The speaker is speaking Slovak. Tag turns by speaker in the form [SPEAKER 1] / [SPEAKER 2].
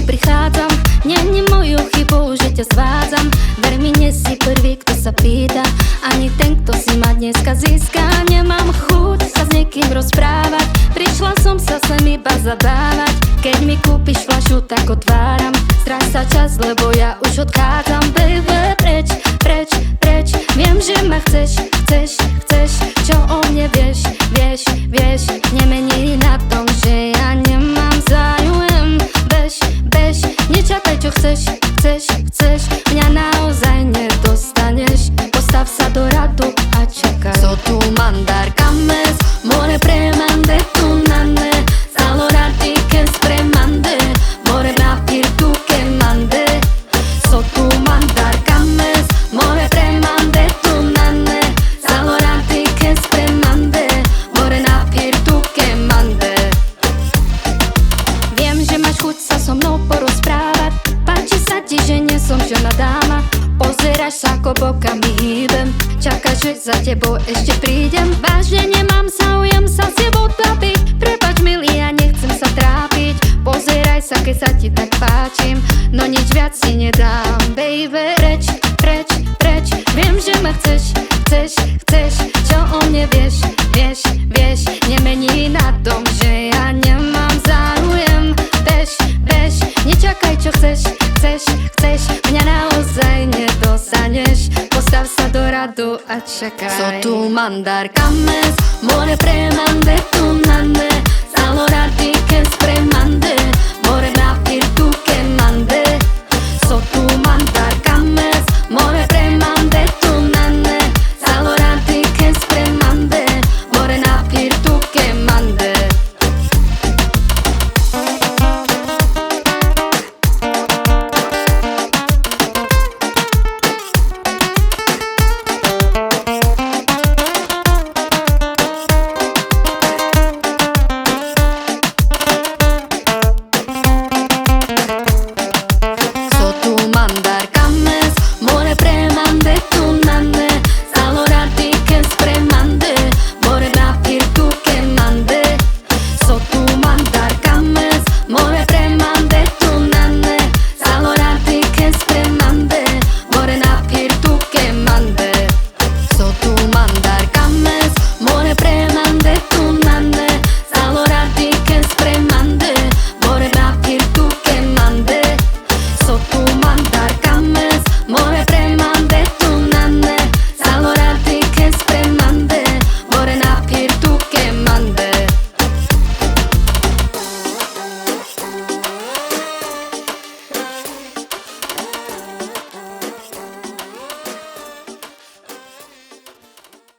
[SPEAKER 1] prichádzam. Není moju chybu, že ťa zvádzam. Ver mi, nie si prvý, kto sa pýta, ani ten, kto si ma dneska získa. Nemám chuť sa s niekým rozprávať, prišla som sa sem iba zabávať. Keď mi kúpiš fľašu, tak otváram. Stráca čas, lebo ja už odchádzam. Baby, preč, preč, preč. Viem, že ma chceš, chceš, chceš. Čo o mne vieš, vieš, vieš. Nemení na tom, že ja nemám záujem. Bež, bež, nečakaj, čo chceš, chceš, chceš. Mňa naozaj nedostaneš. Postav sa do radu a čakaj. So tu mandar cames, more premande tu nane. Salorati che spremande, more napir tu che mande. So tu mandar cames, more premande tu nane. Salorati che spremande, more napir tu che mande. Viem, že máš chuť sa so mnou porozprávať. Páči sa ti, že nie som žena dáma. Pozeráš sa, ako bokami hýbem. Čakáš, že za tebou ešte prídem. Vážne nemám záujem sa s tebou babiť. Prepáč, milý, ja nechcem sa trápiť. Pozeraj sa, keď sa ti tak páčim, no nič viac si nedám. Baby, preč, preč, preč. Viem, že ma chceš, chceš, chceš. Čo o mne vieš, vieš, vieš. Nemení na tom, že ja nemám záujem. Bež, bež, nečakaj, čo chceš, chceš, chceš. Mňa naozaj nedostaneš. Postav sa do radu a čakaj. So tu mandar cames,